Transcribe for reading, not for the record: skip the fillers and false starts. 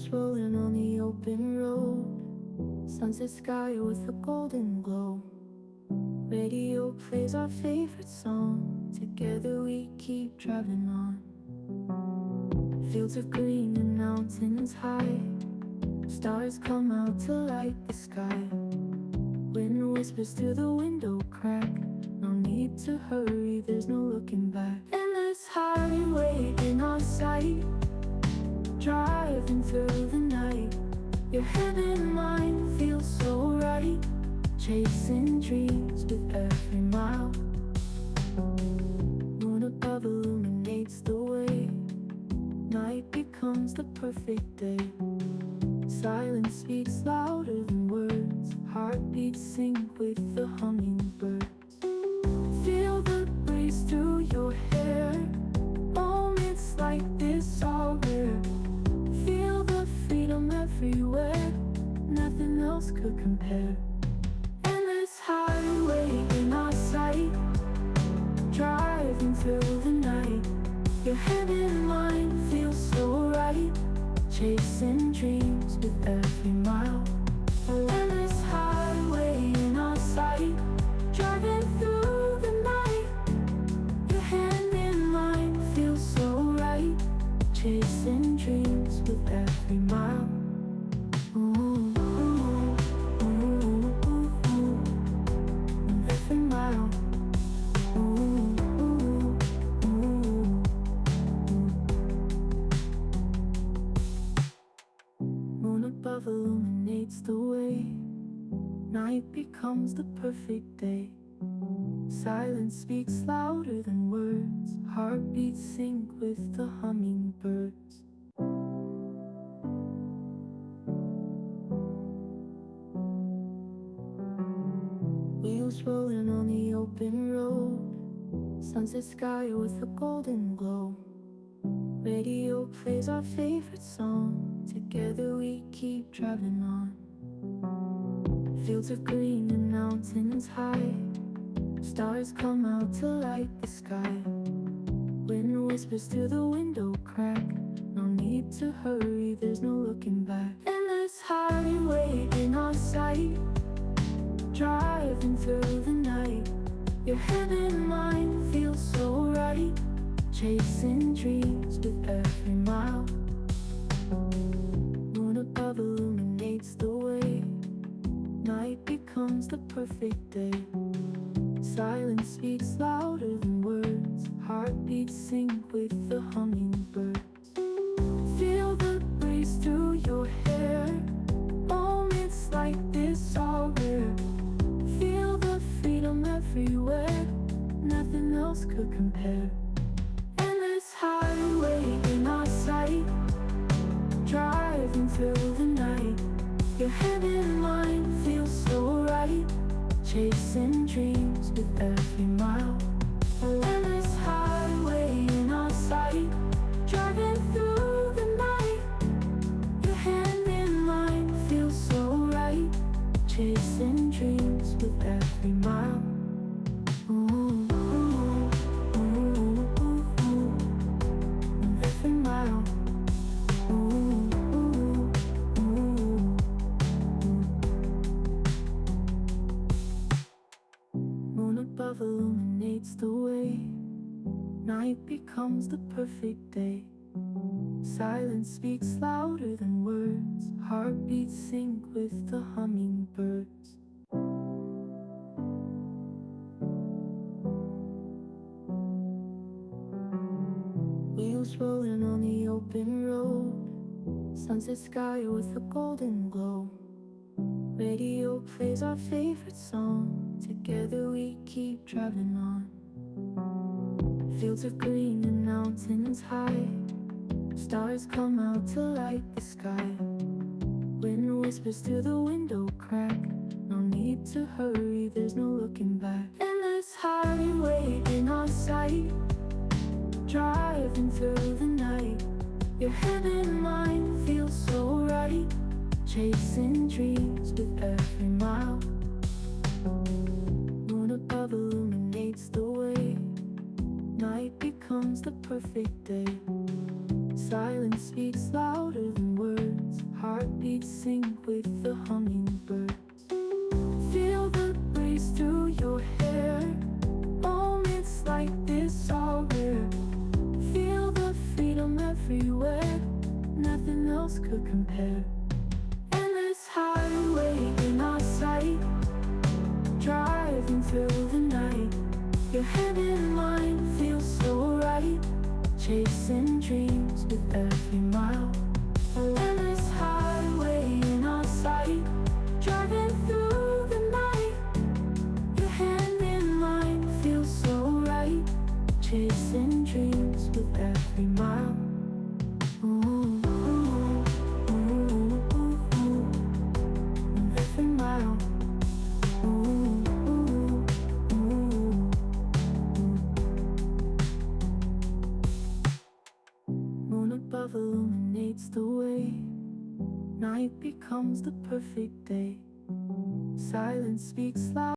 Wheels rolling on the open road, sunset sky with a golden glow. Radio plays our favorite song, together we keep driving on. Fields of green and mountains high, stars come out to light the sky. Wind whispers through the window crack, no need to hurry, there's no looking back. Endless highway in our sight, driving through the night. Your head and mind feel so right, chasing dreams with every mile. Moon above illuminates the way, night becomes the perfect day. Silence speaks louder than words, heartbeats sync with the hummingbirds. Feel the breeze through your hair, moments like this are rare. Feel the freedom everywhere, nothing else could compare. Endless highway in our sight, driving through the night. Your head and mind feel so right, chasing dreams with every mile. Endless highway in our sight, driving through the night. Your hand in mine feels so right, chasing dreams with every mile. Ooh, ooh, ooh, ooh, ooh. Every mile. Ooh, ooh, ooh. Moon above illuminates the way, night becomes the perfect day. Silence speaks louder than words, heartbeats sync with the hummingbirds. Wheels rolling on the open road, sunset sky with a golden glow. Radio plays our favorite song, together we keep driving on. Fields of green and mountains high, stars come out to light the sky. Wind whispers through the window crack, no need to hurry, there's no looking back. Endless highway in our sight, driving through the night. Your head and mind feel so right, chasing dreams with every mile. Moon above illuminates the way, night becomes the perfect day. Silence speaks louder than words, heartbeats sync with the hummingbirds. Feel the breeze through your hair, moments like this are rare. Feel the freedom everywhere, nothing else could compare. Endless highway in our sight, driving through the night. Your head and mind feel so right, chasing dreams with every mile. Endless highway in our sight, driving through the night. Your hand in mine feels so right, chasing dreams with every mile. Ooh, ooh, ooh, ooh, ooh. Every mile. Ooh, ooh, ooh. Moon above illuminates the way, night becomes the perfect day. Silence speaks louder than words, heartbeats sync with the hummingbirds. Wheels rolling on the open road, sunset sky with a golden glow. Radio plays our favorite song, together we keep driving on. Fields of green and mountains high, stars come out to light the sky. Wind whispers through the window crack, no need to hurry, there's no looking back. Endless highway in our sight, driving through the night. Your head and mind feel so right, chasing dreams with every mile. Moon above illuminates the way, night becomes the perfect day. Silence speaks louder than words. Heartbeats sync with the hummingbirds. Feel the breeze through your hair. Moments like this are rare. Feel the freedom everywhere. Nothing else could compare. Endless highway in our sight, driving through the night. Your hand in mine feels so right. Chasing dreams with every mile. Endless highway in our sight, driving through the night. Your hand in mine feels so right. Chasing dreams with every mile. Ooh, ooh, ooh, ooh, ooh. Every mile. Ooh, ooh, ooh. Moon above illuminates the way. Night becomes the perfect day. Silence speaks loud.